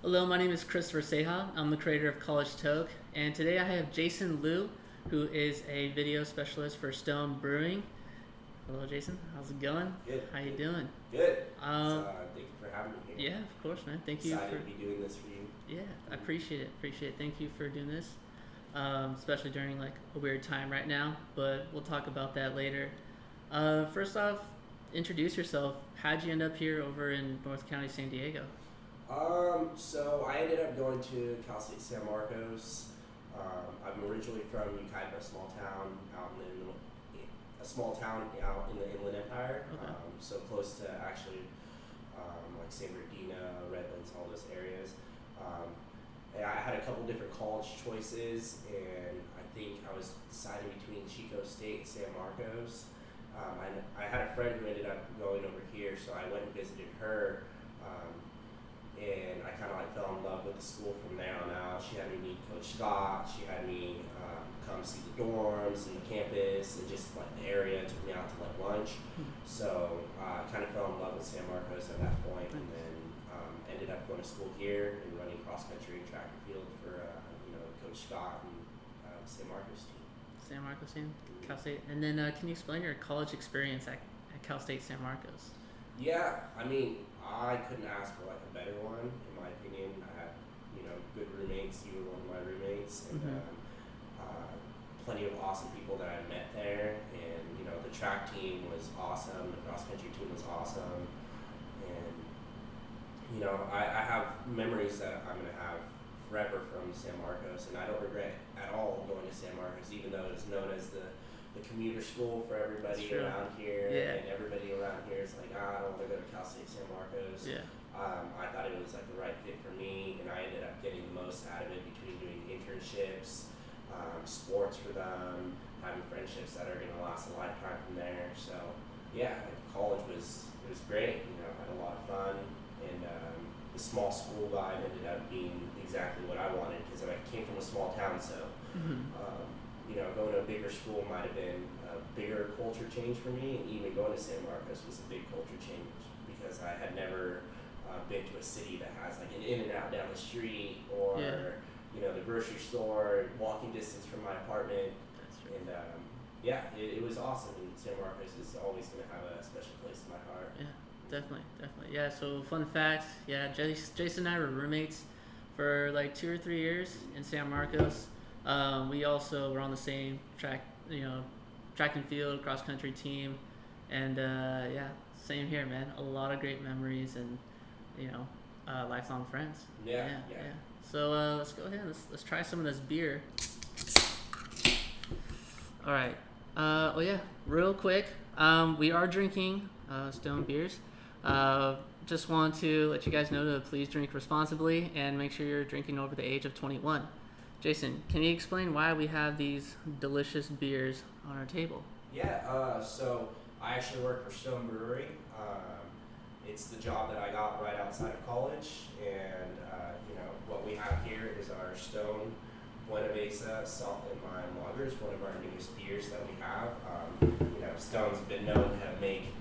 Hello, my name is Christopher Seha. I'm the creator of College Toque, and today I have Jason Liu, who is a video specialist for Stone Brewing. Hello, Jason. How's it going? Good. How you doing? Good. Thank you for having me here. Yeah, of course, man. Thank you Excited for to be doing this for you. Yeah, I appreciate it. Thank you for doing this, especially during like a weird time right now. But we'll talk about that later. First off, introduce yourself. How'd you end up here over in North County, San Diego? So I ended up going to Cal State San Marcos. I'm originally from Ukiah, a small town out in the Inland Empire. Okay. So close to actually like San Bernardino, Redlands, all those areas. And I had a couple different college choices, and I think I was deciding between Chico State and San Marcos. I had a friend who ended up going over here, so I went and visited her. And I kind of like fell in love with the school from there on out. She had me meet Coach Scott. She had me come see the dorms and the campus and just like the area. Took me out to like lunch. So I kind of fell in love with San Marcos at that point, and then ended up going to school here and running cross country and track and field for Coach Scott and San Marcos team. San Marcos team, Cal State, and then can you explain your college experience at Cal State San Marcos? Yeah, I mean, I couldn't ask for like a better one, in my opinion. I had, good roommates. You were one of my roommates, and plenty of awesome people that I met there. And the track team was awesome. The cross country team was awesome, and I have memories that I'm gonna have forever from San Marcos, and I don't regret at all going to San Marcos, even though it's known as the commuter school for everybody around here, and everybody around here is like, I don't want to go to Cal State San Marcos. Yeah. I thought it was like the right fit for me, and I ended up getting the most out of it between doing internships, sports for them, having friendships that are going to last a lifetime from there. So yeah, college was great. I had a lot of fun, and the small school vibe ended up being exactly what I wanted, because I came from a small town, so. Going to a bigger school might have been a bigger culture change for me, and even going to San Marcos was a big culture change because I had never been to a city that has like an in and out down the street, or the grocery store, walking distance from my apartment. And it was awesome. And San Marcos is always going to have a special place in my heart. Yeah, definitely. Yeah. So fun fact, Jason and I were roommates for like 2 or 3 years in San Marcos. We also were on the same track and field, cross country team, and same here, man. A lot of great memories and lifelong friends. Yeah. So let's go ahead. Let's try some of this beer. All right. Real quick. We are drinking Stone beers. Just want to let you guys know to please drink responsibly and make sure you're drinking over the age of 21. Jason, can you explain why we have these delicious beers on our table? Yeah, so I actually work for Stone Brewing. It's the job that I got right outside of college, and what we have here is our Stone Buenaveza Salt and Lime Lagers, one of our newest beers that we have. Stone's been known to make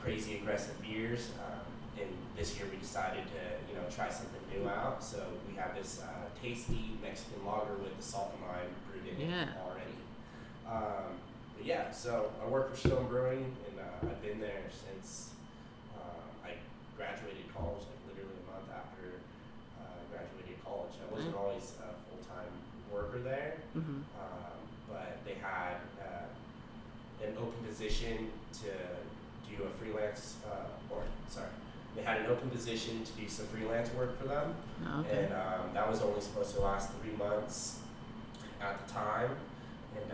crazy aggressive beers, and this year we decided to try something new out. So we have this tasty Mexican lager with the salt and lime brewed in it already. So I work for Stone Brewing, and I've been there since I graduated college, like literally a month after graduating college. I wasn't always a full-time worker there, but they had an open position to do a freelance, they had an open position to do some freelance work for them. Okay. And that was only supposed to last 3 months at the time, and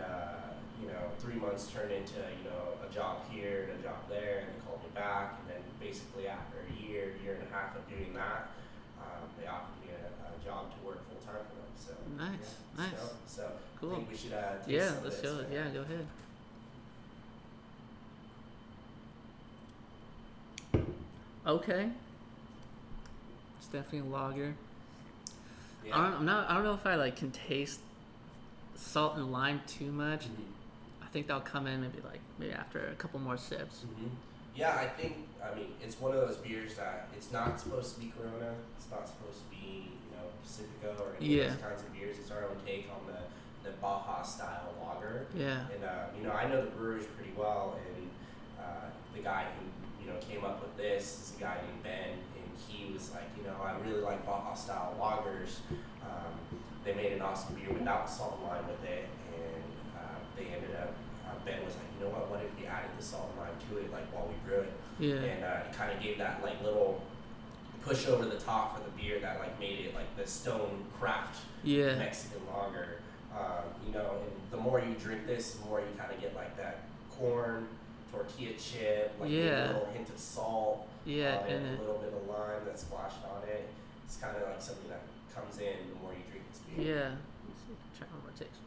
3 months turned into a job here and a job there, and they called me back, and then basically after a year and a half of doing that, they offered me a job to work full time for them. So nice. So cool. I think we should taste some of let's this. go. Yeah, go ahead. Okay. It's definitely a lager. Yeah. I don't know if I can taste salt and lime too much. I think that'll come in maybe after a couple more sips. Yeah, I mean, it's one of those beers that it's not supposed to be Corona. It's not supposed to be, Pacifico or any of those kinds of beers. It's our own take on the Baja style lager. Yeah. And, I know the brewers pretty well, and the guy who, came up with this is a guy named Ben, and he was like, I really like Baja style lagers. They made an awesome beer without salt and lime with it, and they ended up, Ben was like, what if we added the salt and lime to it, like, while we brew it? Yeah. And it kind of gave that, like, little push over the top for the beer that, like, made it, like, the Stone craft Mexican lager. And the more you drink this, the more you kind of get, like, that corn, tortilla chip, like, maybe a little hint of salt, and a little bit of lime that's splashed on it. It's kind of like something that comes in the more you drink this beer. Yeah. Let's see. Try one more taste.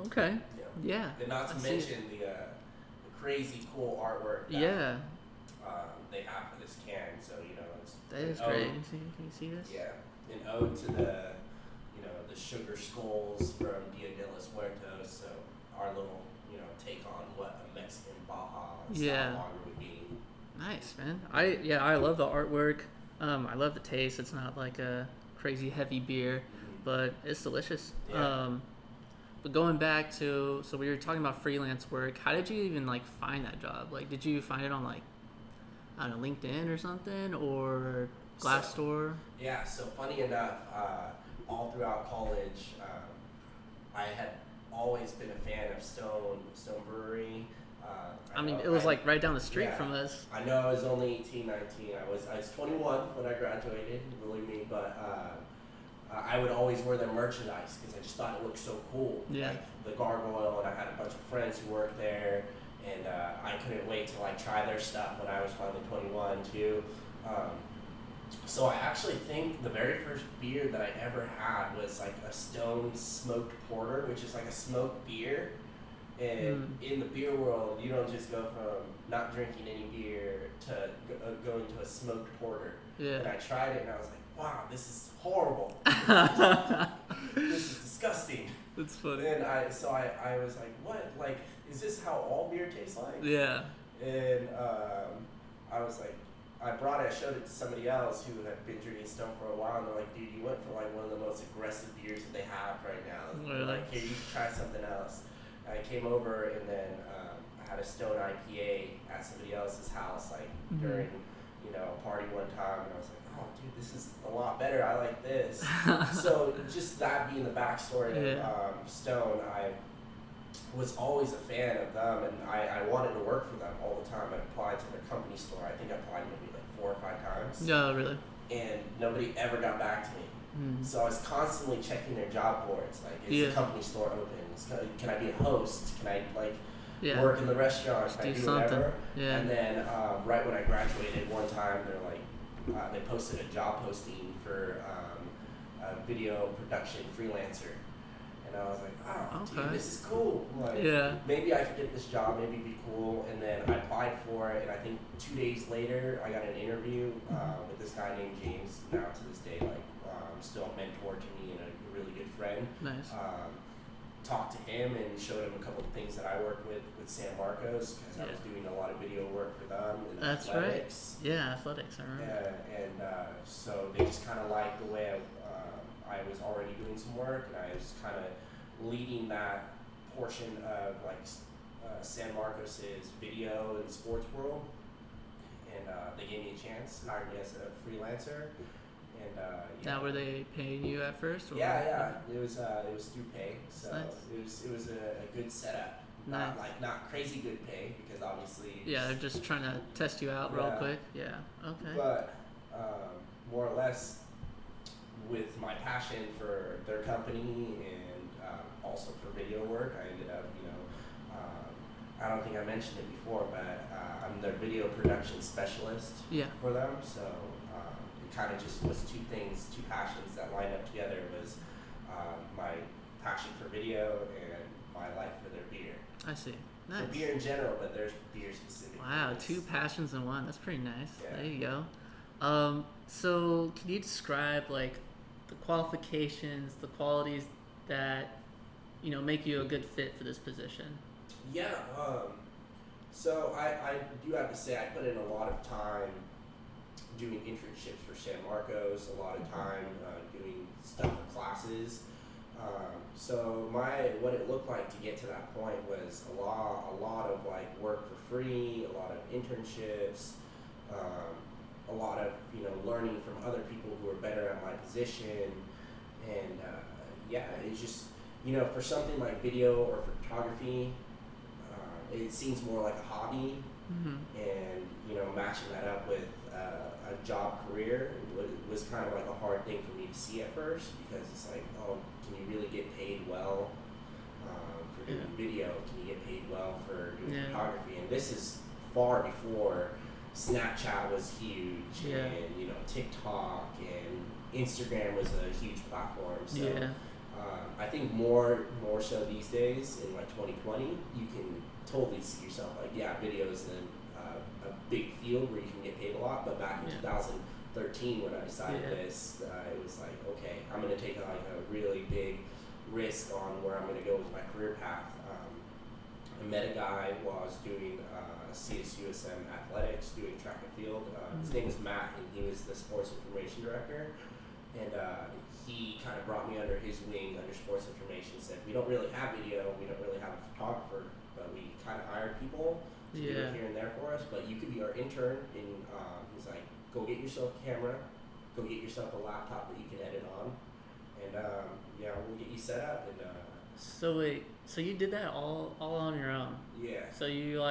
Okay. Yeah. And not to mention the crazy cool artwork that they have for this can. So that is great. Can you see this? Yeah, an ode to the the sugar skulls from Dia de los Muertos. So our little take on what a Mexican Baja style lager would be. Nice, man. I love the artwork. I love the taste. It's not like a crazy heavy beer, but it's delicious. Yeah. But going back to, so we were talking about freelance work. How did you even find that job? Did you find it on I don't know, LinkedIn or something, or Glassdoor? So funny enough, all throughout college, I had always been a fan of Stone Brewing. It was right down the street from us. I know I was only 18, 19. I was 21 when I graduated, believe me, but I would always wear their merchandise because I just thought it looked so cool. Yeah. Like the gargoyle, and I had a bunch of friends who worked there, and I couldn't wait to try their stuff when I was finally 21 too. So I actually think the very first beer that I ever had was a Stone smoked porter, which is a smoked beer. And in the beer world, you don't just go from not drinking any beer to going to a smoked porter. Yeah. And I tried it, and I was like, wow, this is horrible. This is disgusting. That's funny. And I was like, what? Is this how all beer tastes like? Yeah. And I was like, I showed it to somebody else who had been drinking Stone for a while, and they're like, dude, you went for one of the most aggressive beers that they have right now. Really? Like, here, you should try something else. I came over, and then I had a Stone IPA at somebody else's house, during, a party one time, and I was like, oh, dude, this is a lot better. I like this. So just that being the backstory of Stone, I was always a fan of them, and I wanted to work for them all the time. I applied to their company store. I think I applied maybe 4 or 5 times. Yeah, really? And nobody ever got back to me. So I was constantly checking their job boards. Is the company store open? Can I be a host? Can I work in the restaurant? Can I do whatever? Yeah. And then right when I graduated, one time they posted a job posting for a video production freelancer. And I was like, oh, dude, this is cool. Maybe I could get this job, maybe it'd be cool. And then I applied for it, and I think 2 days later, I got an interview with this guy named James. Now to this day, still a mentor to me and a really good friend. Nice. Talked to him and showed him a couple of things that I worked with San Marcos, because I was doing a lot of video work for them. That's athletics. Right. Yeah, athletics, I remember. Yeah, and so they just kind of liked the way I was already doing some work, and I was kind of leading that portion of San Marcos's video and sports world, and they gave me a chance, hired me as a freelancer. And now, were they paying you at first? Or yeah, it was through pay, so nice. it was a good setup. Nice. Not crazy good pay, because obviously. Yeah, they're just trying to test you out real quick. Yeah. Okay. But more or less, with my passion for their company and also for video work, I ended up, I don't think I mentioned it before, but I'm their video production specialist for them. So it kind of just was two passions that lined up together. Was my passion for video and my life for their beer. I see. Nice. For beer in general, but there's beer specific. Wow, 2 passions in one. That's pretty nice. Yeah. There you go. So can you describe the qualifications, the qualities that make you a good fit for this position? Yeah. So I do have to say I put in a lot of time doing internships for San Marcos, a lot of time doing stuff for classes. So what it looked like to get to that point was a lot of like work for free, a lot of internships, a lot of learning from other people who are better at my position, and yeah, it's just for something like video or photography, it seems more like a hobby, and matching that up with a job career was kind of like a hard thing for me to see at first, because it's like, oh, can you really get paid well for doing video? Can you get paid well for doing photography? And this is far before Snapchat was huge, and TikTok and Instagram was a huge platform. So I think more so these days in like 2020, you can totally see yourself like, video is a big field where you can get paid a lot. But back in 2013 when I decided this, it was like, okay, I'm going to take like a really big risk on where I'm going to go with my career path. I met a guy while I was doing Csusm athletics, doing track and field. His name was Matt, and he was the sports information director. And he kind of brought me under his wing, under sports information, said, we don't really have video, we don't really have a photographer, but we kind of hire people to do it here and there for us, but you could be our intern. And he's like, go get yourself a camera, go get yourself a laptop that you can edit on, and we'll get you set up. And so wait, so you did that all on your own? Yeah. So you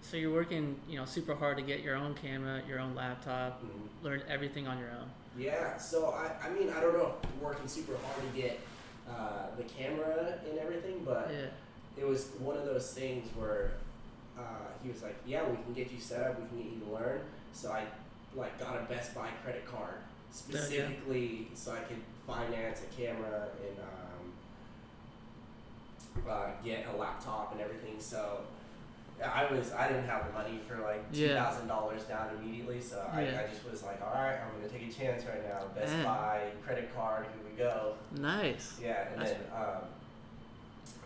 so you're working super hard to get your own camera, your own laptop, learn everything on your own. Yeah, so I mean, I don't know, working super hard to get the camera and everything, but it was one of those things where he was like, yeah, we can get you set up, we can get you to learn. So I like got a Best Buy credit card specifically so I could finance a camera and get a laptop and everything. So I didn't have the money for like $2,000 down immediately, so I just was like, all right, I'm gonna take a chance right now. Best Buy credit card, here we go. Nice. Yeah, and then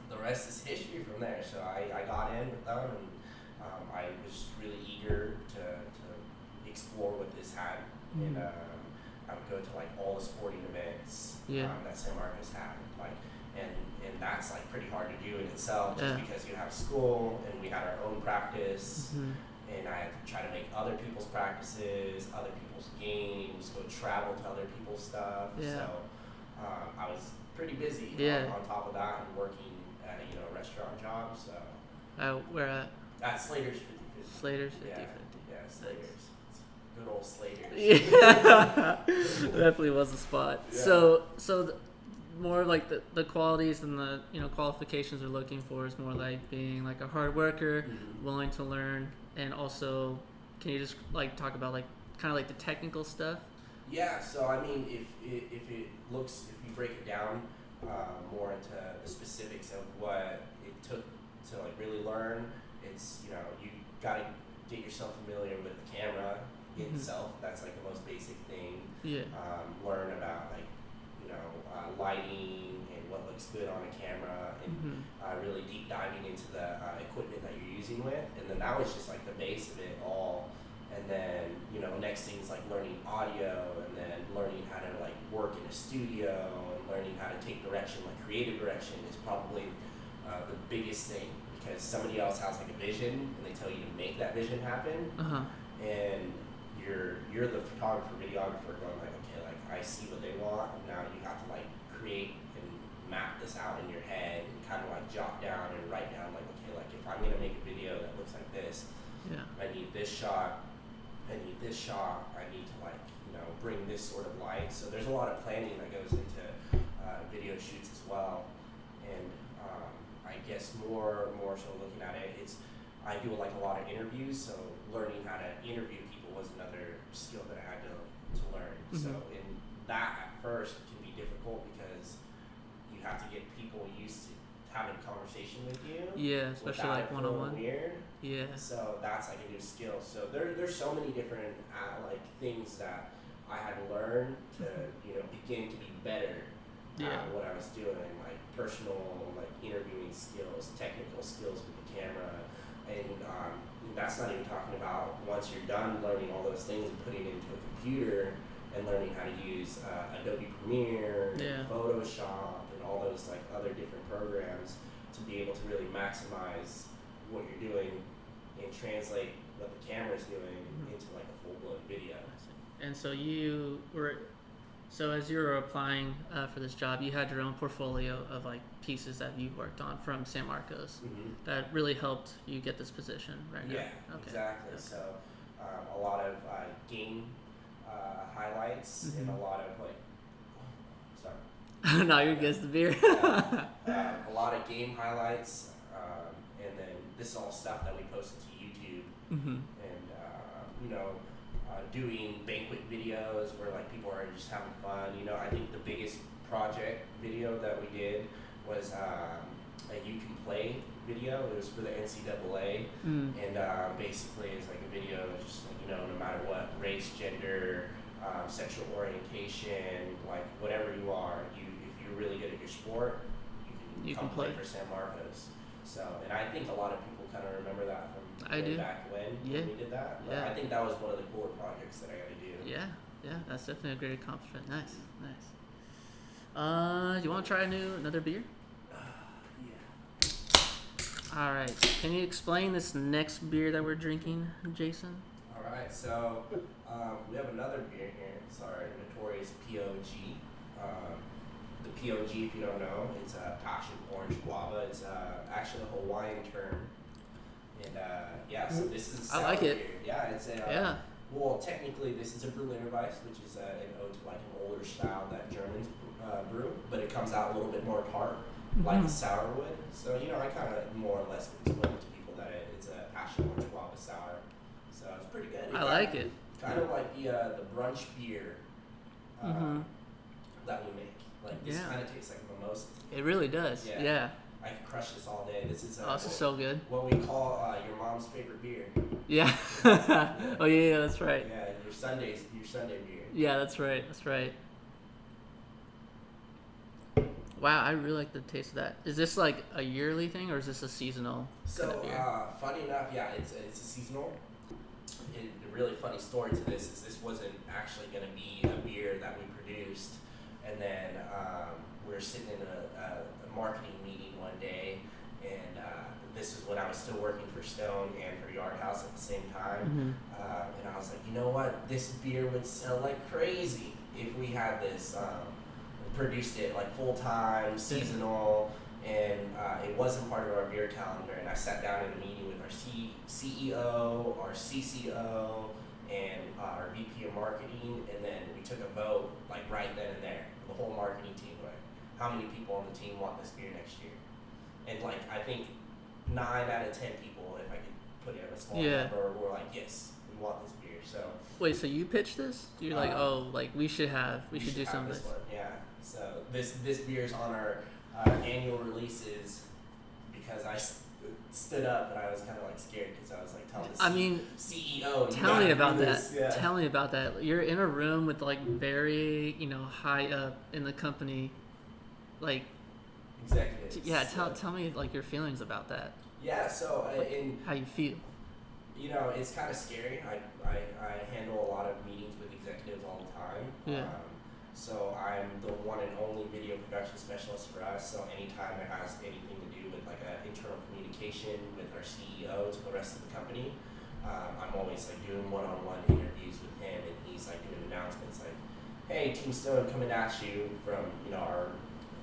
the rest is history from there. So I got in with them, and I was really eager to explore what this had, and I would go to like all the sporting events that San Marcos had, like. And that's like pretty hard to do in itself, just because you have school and we had our own practice, and I had to try to make other people's practices, other people's games, go travel to other people's stuff. So I was pretty busy on top of that, and working at a restaurant job. So where at? At Slater's 50/50. Slater's 50/50. Yeah, Slater's. Good old Slater's. Yeah, definitely was a spot. Yeah. So more like the qualities and the qualifications we're looking for is more like being like a hard worker, willing to learn, and also can you just like talk about like kind of like the technical stuff? Yeah, so I mean, if you break it down more into the specifics of what it took to like really learn, it's you gotta get yourself familiar with the camera itself. That's like the most basic thing. Learn about like lighting and what looks good on a camera, and really deep diving into the equipment that you're using with, and then that was just like the base of it all. And then next thing's like learning audio, and then learning how to like work in a studio, and learning how to take direction, like creative direction is probably the biggest thing, because somebody else has like a vision and they tell you to make that vision happen, and you're the photographer, videographer going like, okay, like I see what they want, and now you have to like create and map this out in your head, and kind of like jot down and write down like, okay, like if I'm gonna make a video that looks like this, I need this shot, I need this shot, I need to like bring this sort of light. So there's a lot of planning that goes into video shoots as well. And I guess more so looking at it, I do like a lot of interviews, so learning how to interview people was another skill that I had to learn. So in that at first can be difficult, because you have to get people used to having a conversation with you. Yeah, especially like one-on-one. Weird. Yeah. So that's like a new skill. So there's so many different like things that I had to learn to begin to be better what I was doing, like personal, like interviewing skills, technical skills with the camera, and that's not even talking about once you're done learning all those things and putting it into a computer and learning how to use Adobe Premiere, Photoshop, and all those like other different programs to be able to really maximize what you're doing and translate what the camera's doing into like a full-blown video. And so as you were applying for this job, you had your own portfolio of like pieces that you worked on from San Marcos that really helped you get this position right now. Yeah, exactly. Okay. So a lot of game highlights and a lot of like, sorry. No, you're against the beer. A lot of game highlights, and then this is all stuff that we posted to YouTube, and doing banquet videos where like people are just having fun. I think the biggest project video that we did was a You Can Play video. It was for the NCAA, and basically it's like a video of just like, no matter what race, gender, sexual orientation, like whatever you are, if you're really good at your sport, you can play for San Marcos. So, and I think a lot of people kind of remember that from way back when we did that. But I think that was one of the cooler projects that I got to do. Yeah, that's definitely a great accomplishment. Nice. You want to try another beer? Yeah. All right. Can you explain this next beer that we're drinking, Jason? All right. So we have another beer here. Sorry, Notorious P.O.G. The P.O.G, if you don't know, it's a passion orange guava. It's actually a Hawaiian term. And so this is a sour I like it. beer. Yeah, it's a well, technically this is a Buenaveza, which is an ode to like an older style that Germans brew, but it comes out a little bit more tart, like a sour would. So I kind of more or less explain to people that it's a passion orange guava sour. So it's pretty good. I like it. Kind of like the brunch beer that we make. Like this kind of tastes like a mimosa. It really does. Yeah. I could crush this all day. This is this is so good. What we call your mom's favorite beer. Yeah. Oh yeah, that's right. Yeah, your Sunday beer. Yeah, that's right. Wow, I really like the taste of that. Is this like a yearly thing or is this a seasonal kind of beer? Funny enough, yeah, it's a seasonal. And the really funny story to this is this wasn't actually going to be a beer that we produced. And then we were sitting in a marketing meeting one day, and this is when I was still working for Stone and for Yard House at the same time. And I was like, you know what? This beer would sell like crazy if we had this, produced it like full-time, seasonal, and it wasn't part of our beer calendar. And I sat down in a meeting with our CEO, our CCO, and our VP of marketing, and then we took a vote like right then and there. The whole marketing team, like, how many people on the team want this beer next year? And like, I think 9 out of 10 people, if I could put it in a small number, were like, yes, we want this beer. So wait, so you pitched this? You're like, we should do something. This one. Yeah. So this beer is on our annual releases because I stood up and I was kind of like scared because I was like telling the CEO. Tell me about that. Yeah. Tell me about that. You're in a room with like very high up in the company, like executives. Yeah. Tell me like your feelings about that. Yeah. So how you feel. It's kind of scary. I handle a lot of meetings with executives all the time. Yeah. So I'm the one and only video production specialist for us. So anytime it has anything to do with like an internal communication with our CEO to the rest of the company, I'm always like doing one-on-one interviews with him, and he's like doing announcements like, "Hey, Team Stone coming at you from our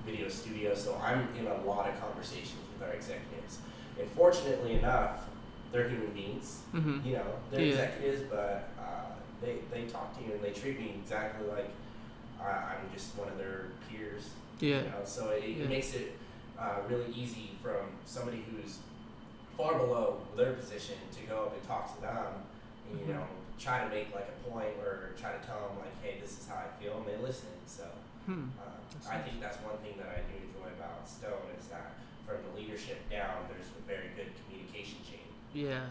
video studio." So I'm in a lot of conversations with our executives, and fortunately enough, they're human beings. They're executives, but they talk to you and they treat me exactly like I'm just one of their peers. So it makes it really easy from somebody who's far below their position to go up and talk to them and try to make like a point or try to tell them like, hey, this is how I feel, and they listen. So I think that's one thing that I do enjoy about Stone is that from the leadership down, there's a very good communication chain. Yeah.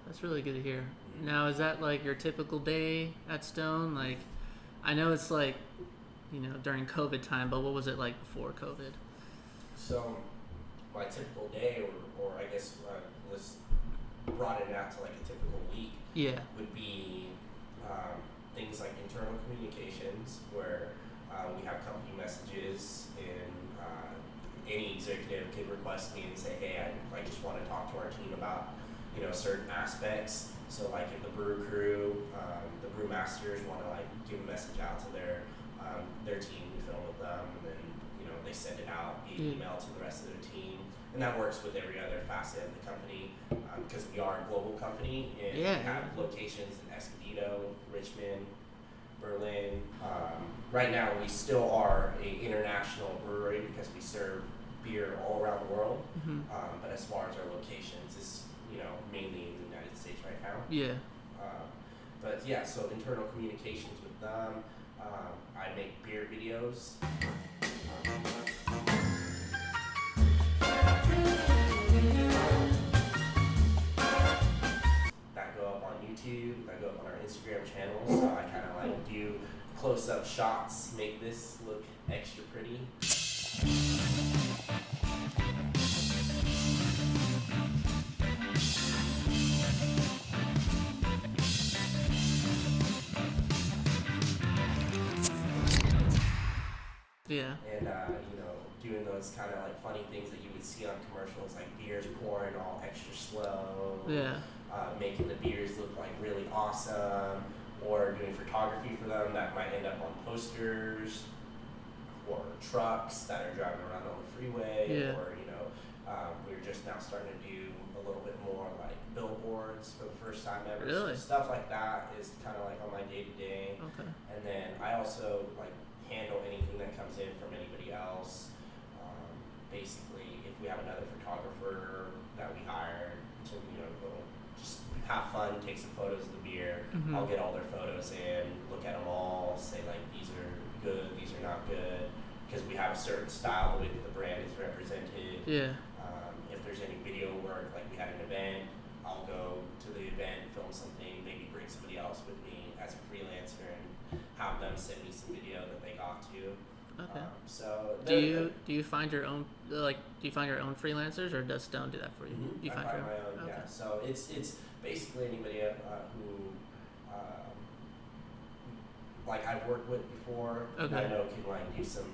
That's really good to hear. Now, is that like your typical day at Stone? Like, I know it's like during COVID time, but what was it like before COVID? So my typical day, or I guess let's broaden it out to like a typical week, Yeah. would be things like internal communications, where we have company messages, and any executive could request me and say, hey, I just want to talk to our team about certain aspects. So like if the brew crew, the brewmasters want to like give a message out to their team, we film with them, and then they send it out via email to the rest of their team. And that works with every other facet of the company, because we are a global company, and we have locations in Escondido, Richmond, Berlin. Right now we still are an international brewery because we serve beer all around the world. Mm-hmm. But as far as our locations, it's mainly in the United States right now. Yeah. But yeah, so internal communications with them. I make beer videos. That go up on YouTube, that go up on our Instagram channel, so I kind of like do close-up shots, make this look extra pretty. Yeah. And doing those kind of like funny things that you would see on commercials, like beers pouring all extra slow. Yeah. Making the beers look like really awesome, or doing photography for them that might end up on posters, or trucks that are driving around on the freeway. Yeah. Or we're just now starting to do a little bit more like billboards for the first time ever. Really? So stuff like that is kind of like on my day to day. Okay. And then I also like handle anything that comes in from anybody else. Basically, if we have another photographer that we hire to go just have fun, take some photos of the beer, Mm-hmm. I'll get all their photos in, look at them all, say like these are good, these are not good, because we have a certain style, the way that the brand is represented. Yeah. If there's any video work, like we had an event, I'll go to the event, film something, maybe bring somebody else with me as a freelancer and have them send me some video that they got to. Okay. So do you find your own freelancers, or does Stone do that for you? Mm-hmm. Do you I find find your my own, Okay. yeah. So it's basically anybody who like I've worked with before. Okay. I know can like do some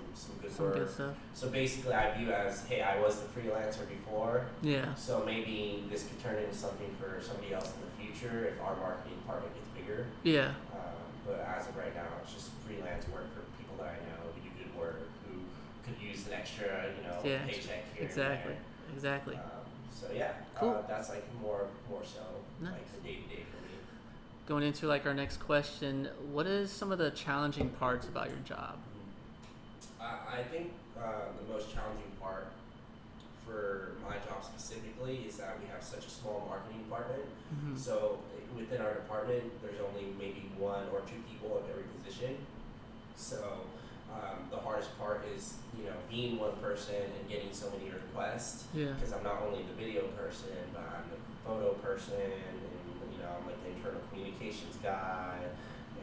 good Some work. good stuff. So basically, I view as, hey, I was the freelancer before. Yeah. So maybe this could turn into something for somebody else in the future if our marketing department gets bigger. Yeah. But as of right now, it's just freelance work for people that I know who do good work, who could use an extra, paycheck here Exactly. and there. Exactly. So yeah, Cool. that's like more so Nice. like the day to day for me. Going into like our next question, what is some of the challenging parts about your job? I think the most challenging part for my job specifically is that we have such a small marketing department. Mm-hmm. So within our department, there's only maybe one or two people at every position. So the hardest part is, being one person and getting so many requests. Yeah. Because I'm not only the video person, but I'm the photo person, and I'm like the internal communications guy,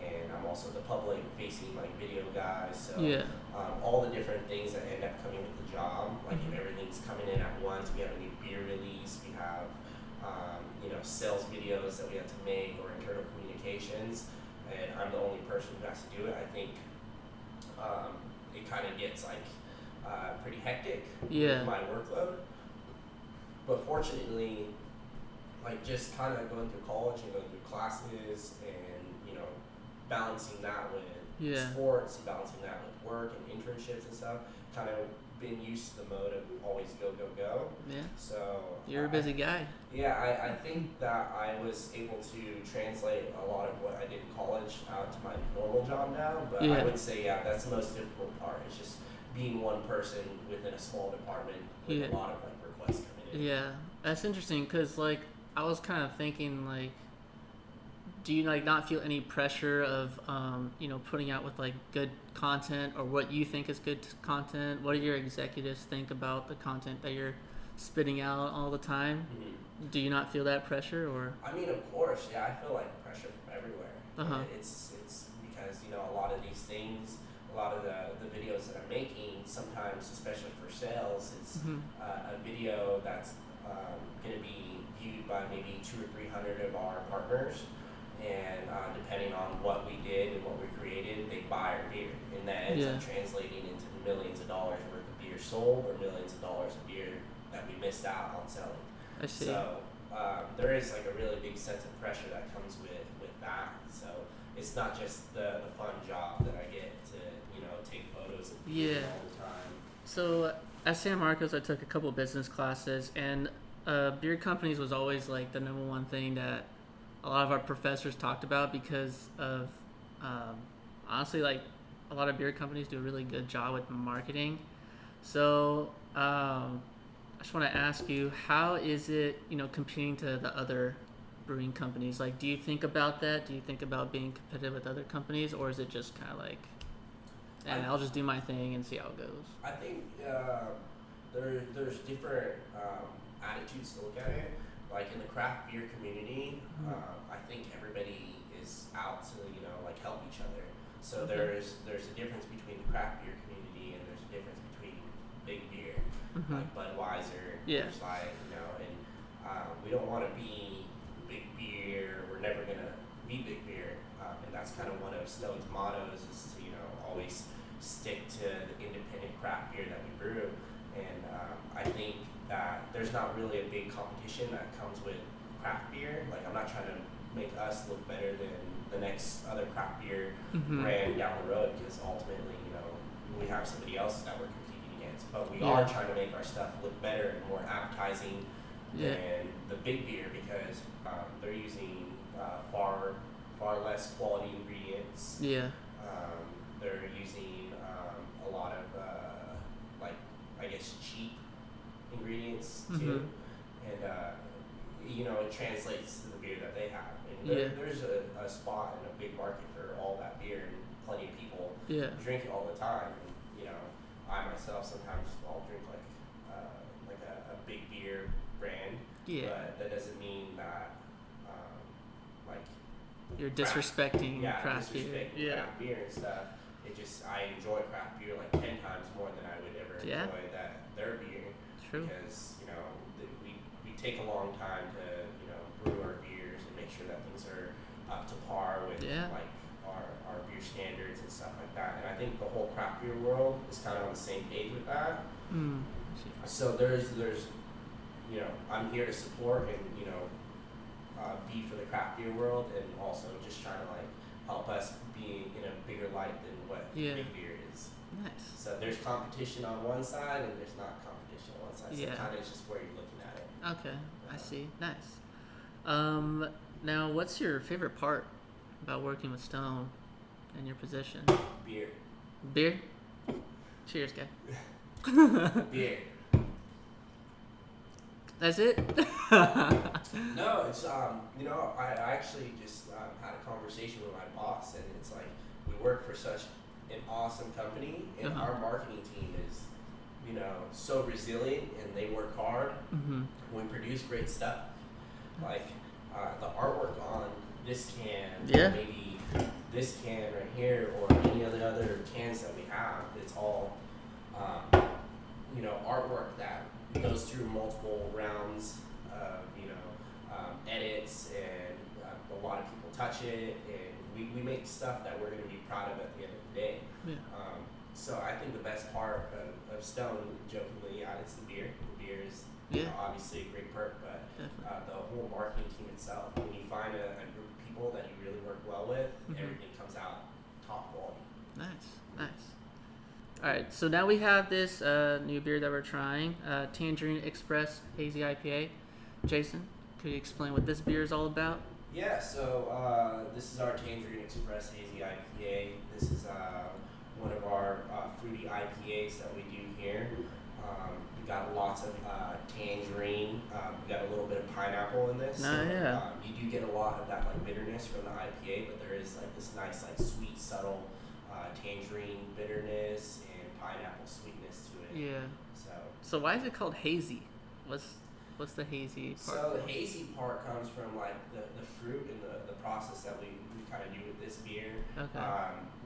and I'm also the public facing like video guy. So Yeah. all the different things that end up coming with the job, like if everything's coming in at once, we have a new beer release, we have sales videos that we have to make, or internal communications, and I'm the only person who has to do it. I think it kind of gets like pretty hectic Yeah. with my workload. But fortunately, like just kind of going through college and going through classes and balancing that with Yeah. sports and balancing that with work and internships and stuff, kind of been used to the mode of always go, go, go. Yeah. So You're a busy guy. Yeah, I think that I was able to translate a lot of what I did in college out to my normal job now, but Yeah. I would say, that's the most difficult part. It's just being one person within a small department with Yeah. a lot of like requests coming in. Yeah. That's interesting because like I was kind of thinking like, do you like not feel any pressure of putting out with like good content, or what you think is good content? What do your executives think about the content that you're spitting out all the time? Mm-hmm. Do you not feel that pressure, or? I mean, of course, yeah. I feel like pressure from everywhere. Uh-huh. And it's because a lot of these things a lot of the videos that I'm making, sometimes, especially for sales, it's a video that's going to be viewed by maybe 200 or 300 of our partners. And depending on what we did and what we created, they buy our beer. And that ends up translating into millions of dollars worth of beer sold, or millions of dollars of beer that we missed out on selling. I see. So there is like a really big sense of pressure that comes with that. So it's not just the fun job that I get to, take photos of beer all the time. So at San Marcos, I took a couple business classes, and beer companies was always like the number one thing that a lot of our professors talked about, because of honestly, like, a lot of beer companies do a really good job with marketing. So I just want to ask you, how is it, competing to the other brewing companies? Like, do you think about that? Do you think about being competitive with other companies, or is it just kind of like, and I'll just do my thing and see how it goes? I think there's different attitudes to look at it. Like in the craft beer community, I think everybody is out to help each other. So there's a difference between the craft beer community, and there's a difference between big beer, like Budweiser. There's like and we don't want to be big beer. We're never gonna be big beer, and that's kind of one of Stone's mottos, is to always stick to the independent craft beer that we brew. And I think that there's not really a big competition that comes with craft beer. Like, I'm not trying to make us look better than the next other craft beer brand down the road, because ultimately, we have somebody else that we're competing against. But we are trying to make our stuff look better and more appetizing than the big beer, because they're using far less quality ingredients. They're using a lot of cheap ingredients too, and it translates to the beer that they have. And there's a spot in a big market for all that beer, and plenty of people drink it all the time. And I myself sometimes I'll drink like a big beer brand, but that doesn't mean that you're disrespecting craft beer. Craft beer and stuff. I enjoy craft beer like 10 times more than I would ever enjoy their beer. True. Because we take a long time to brew our beers and make sure that things are up to par with like our beer standards and stuff like that. And I think the whole craft beer world is kind of on the same page with that. So there's I'm here to support and be for the craft beer world, and also just trying to help us be in a bigger light than what big beer is. Nice. So there's competition on one side, and there's not competition on one side. So kind of just where you're looking at it. Okay, I see. Nice. Now, what's your favorite part about working with Stone and your position? Beer. Beer? Cheers, guy. Beer. That's it? No, it's I actually just had a conversation with my boss, and it's like, we work for such an awesome company, and our marketing team is so resilient, and they work hard. We produce great stuff, like the artwork on this can, maybe this can right here, or any of the other cans that we have. It's all artwork that goes through multiple rounds of edits, and a lot of people touch it, and we make stuff that we're going to be proud of at the end of the day. So I think the best part of Stone, jokingly, it's the beer. The beer is obviously a great perk, but the whole marketing team itself, when you find a group of people that you really work well with, everything comes out top quality. Nice. All right, so now we have this new beer that we're trying, Tangerine Express Hazy IPA. Jason, could you explain what this beer is all about? Yeah, so this is our Tangerine Express Hazy IPA. This is one of our fruity IPAs that we do here. We got lots of tangerine. We got a little bit of pineapple in this. You do get a lot of that bitterness from the IPA, but there is this nice sweet, subtle tangerine bitterness and pineapple sweetness to it. So why is it called hazy? What's the hazy part? So the hazy part comes from the fruit and the process that we kind of do with this beer. Okay.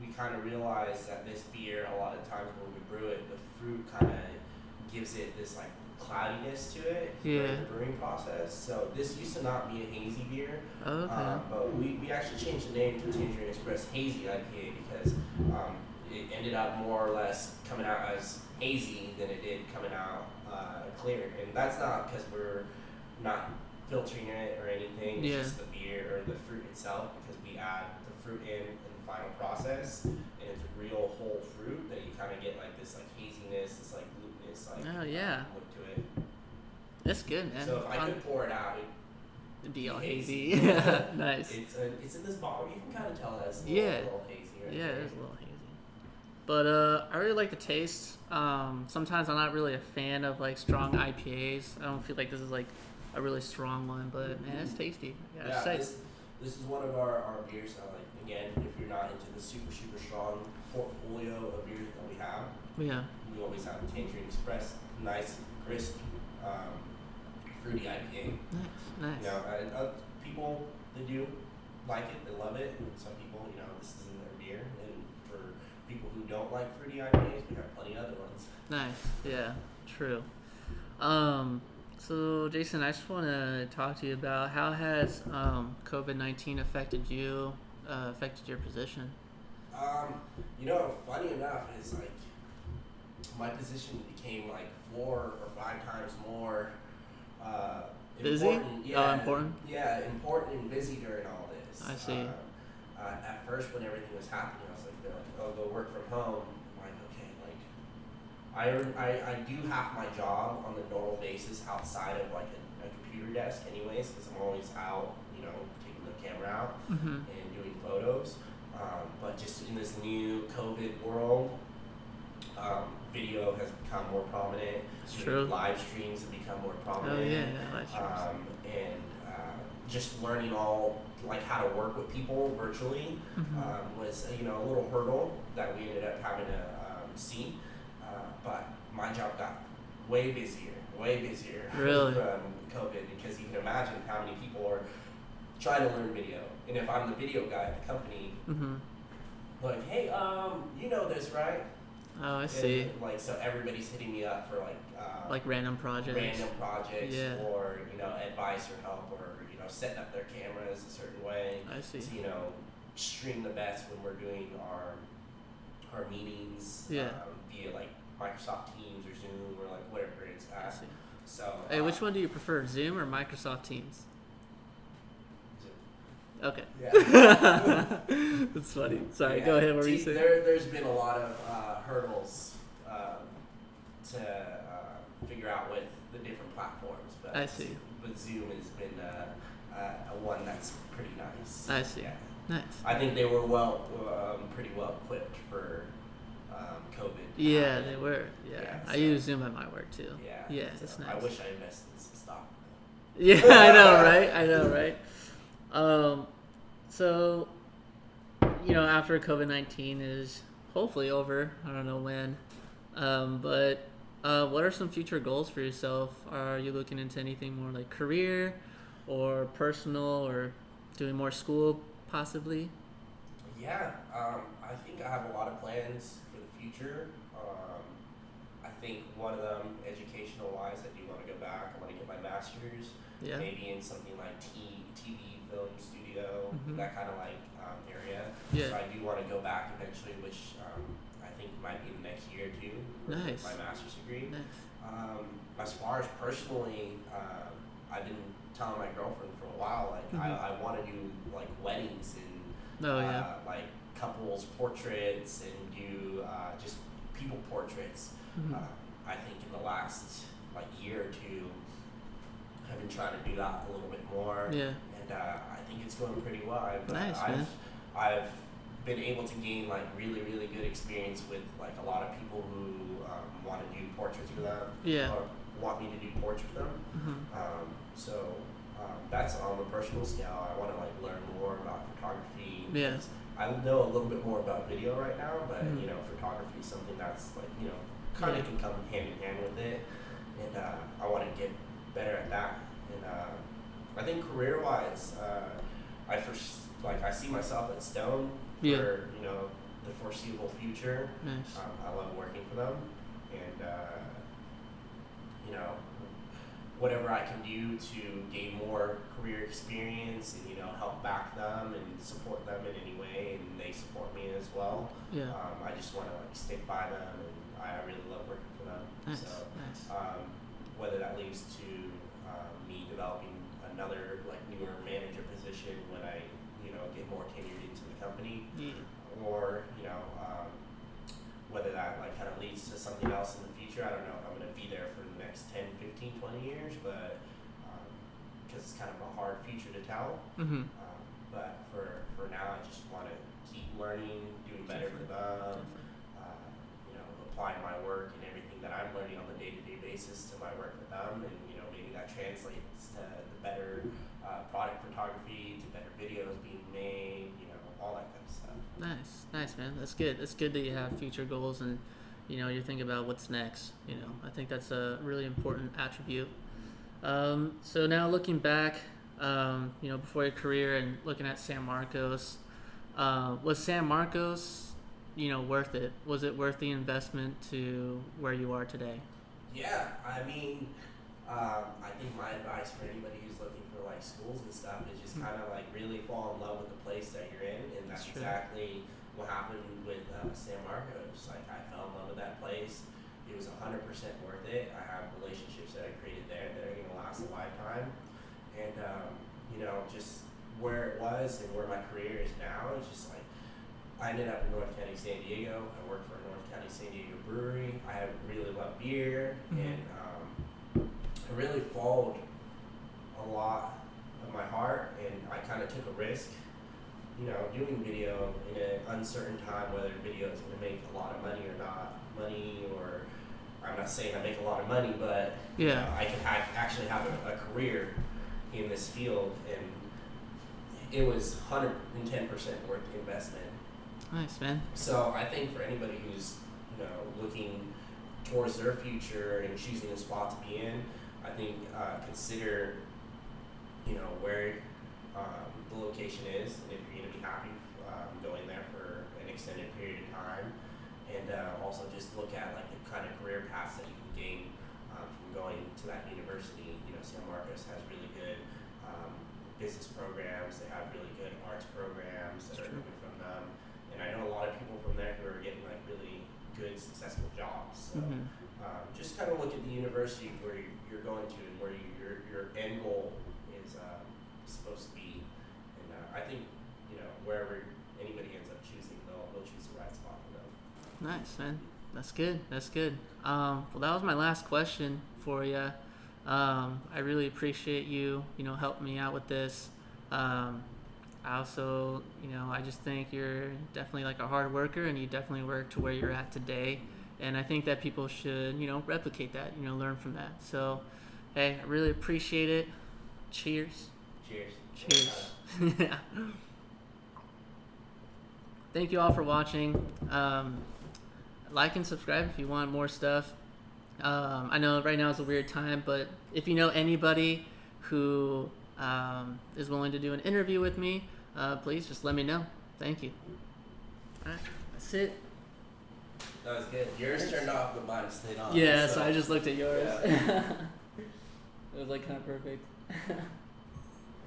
We kind of realized that this beer, a lot of times when we brew it, the fruit kind of gives it this like cloudiness to it during the brewing process. So this used to not be a hazy beer, but we actually changed the name to Tangerine Express Hazy IPA because it ended up more or less coming out as hazy than it did coming out clear. And that's not because we're not filtering it or anything. It's just the beer or the fruit itself, because we add the fruit in the final process, and it's real whole fruit that you kind of get like this like haziness, this like glutinous like look to it. That's good, man. So if I could pour it out, it'd be all hazy. Nice. It's in this bottle. You can kind of tell that it's a little hazy. Right yeah, there. it is a little hazy. But I really like the taste. Sometimes I'm not really a fan of like strong IPAs. I don't feel like this is like a really strong one, but man, it's tasty. This is one of our beers that, like, again, if you're not into the super strong portfolio of beers that we have, we always have Tangerine Express, nice, crisp, fruity IPA. Nice. You know, and people, they do like it, they love it, and some people, you know, this isn't their beer, and for people who don't like fruity IPAs, we have plenty of other ones. Nice, yeah, true. So Jason, I just want to talk to you about how has COVID-19 affected you, affected your position? You know, funny enough is like my position became like 4 or 5 times more busy? Important. Yeah, important? Yeah, important and busy during all this. I see. At first, when everything was happening, I was like, they're like, oh, go work from home. I'm like, okay, like I do half my job on the normal basis outside of like a computer desk anyways, because I'm always out, you know, taking the camera out and doing photos. But just in this new COVID world, video has become more prominent. It's true. Live streams have become more prominent. Oh yeah, live streams. And just learning all like how to work with people virtually was a little hurdle that we ended up having to see. But my job got way busier really? from COVID, because you can imagine how many people are trying to learn video. And if I'm the video guy at the company, like, hey, you know this, right? Oh, I see. Like, so everybody's hitting me up for like random projects, or advice or help, or setting up their cameras a certain way. I see. To stream the best when we're doing our meetings via like Microsoft Teams or Zoom or like whatever it's at. I see. So hey, which one do you prefer, Zoom or Microsoft Teams? Zoom. Okay. Yeah. That's funny. Sorry, go ahead. What were you saying? There's been a lot of hurdles to figure out with the different platforms, but I see. But Zoom has been one that's pretty nice. I see. Yeah. Nice. I think they were pretty well equipped for COVID. Yeah, they were. Yeah, I use Zoom at my work too. Yeah, so it's nice. I wish I invested in some stock. Yeah, I know, right? So, after COVID-19 is hopefully over, I don't know when, but what are some future goals for yourself? Are you looking into anything more like career or personal, or doing more school possibly? Yeah, I think I have a lot of plans for the future. I think one of them, educational wise, I do want to go back. I want to get my master's, maybe in something like TV, film studio, that kind of like area. Yeah. So I do want to go back eventually, which I think might be the next year or two. Nice. My master's degree. Nice. As far as personally, I've been telling my girlfriend for a while, like I want to do like weddings and like couples portraits and do just people portraits. I think in the last like year or two, I've been trying to do that a little bit more. Yeah. And I think it's going pretty well. I've been able to gain like really good experience with like a lot of people who want to do portraits for them. Or want me to do portraits for them. So that's on a personal scale. I want to like learn more about photography. Yeah. I know a little bit more about video right now, but photography is something that's like kind of can come hand in hand with it, and I want to get better at that. And I think career-wise, I like I see myself at Stone for Yeah. the foreseeable future. Nice. I love working for them, and you know, whatever I can do to gain more career experience and help back them and support them in any way, and they support me as well. Yeah. I just want to like stick by them, and I really love working for them. Nice. So Nice. whether that leads to me developing another like newer manager position when I get more tenured into the company, Yeah. or whether that like kind of leads to something else in the future. I don't know if I'm going to be there for the next 10, 15, 20 years, but because it's kind of a hard future to tell. Mm-hmm. But for now, I just want to keep learning, doing better for them, applying my work and everything that I'm learning on the day-to-day basis to my work with them, and maybe that translates to the better product photography, to better videos being made, all that kind of stuff. Nice, man. That's good. That's good that you have future goals and you're thinking about what's next. I think that's a really important attribute. So now looking back, before your career and looking at San Marcos, was San Marcos, worth it? Was it worth the investment to where you are today? Yeah, I mean, I think my advice for anybody who's looking for like schools and stuff is just kind of like really fall in love with the place that you're in, and that's exactly what happened with San Marcos. Like I fell in love with that place. It was 100% worth it. I have relationships that I created there that are gonna last a lifetime, and just where it was and where my career is now is just like I ended up in North County, San Diego. I worked for North County, San Diego brewery. I really love beer, and I really followed a lot of my heart, and I kind of took a risk, doing video in an uncertain time, whether video is going to make a lot of money or not money, or I'm not saying I make a lot of money, but I can actually have a career in this field, and it was 110% worth the investment. Nice, man. So I think for anybody who's looking towards their future and choosing a spot to be in, I think consider where the location is, and if you're going to be happy going there for an extended period of time, and also just look at like the kind of career paths that you can gain from going to that university. San Marcos has really good business programs. They have really good arts programs that are coming from them, and I know a lot of people from there who are getting like really good, successful jobs. So just kind of look at the university where you're going to and where your end goal is supposed to be, and I think wherever anybody ends up choosing, they'll choose the right spot for them. Nice, man. That's good. Well, that was my last question for you. I really appreciate you helping me out with this. I also, I just think you're definitely like a hard worker, and you definitely work to where you're at today. And I think that people should, replicate that, learn from that. So, hey, I really appreciate it. Cheers. Cheers. Yeah. Thank you all for watching. Like and subscribe if you want more stuff. I know right now is a weird time, but if you know anybody who is willing to do an interview with me, please just let me know. Thank you. All right, that's it. That was good. Yours turned off, but mine stayed on. Yeah, so I just looked at yours. Yeah. It was like kind of perfect.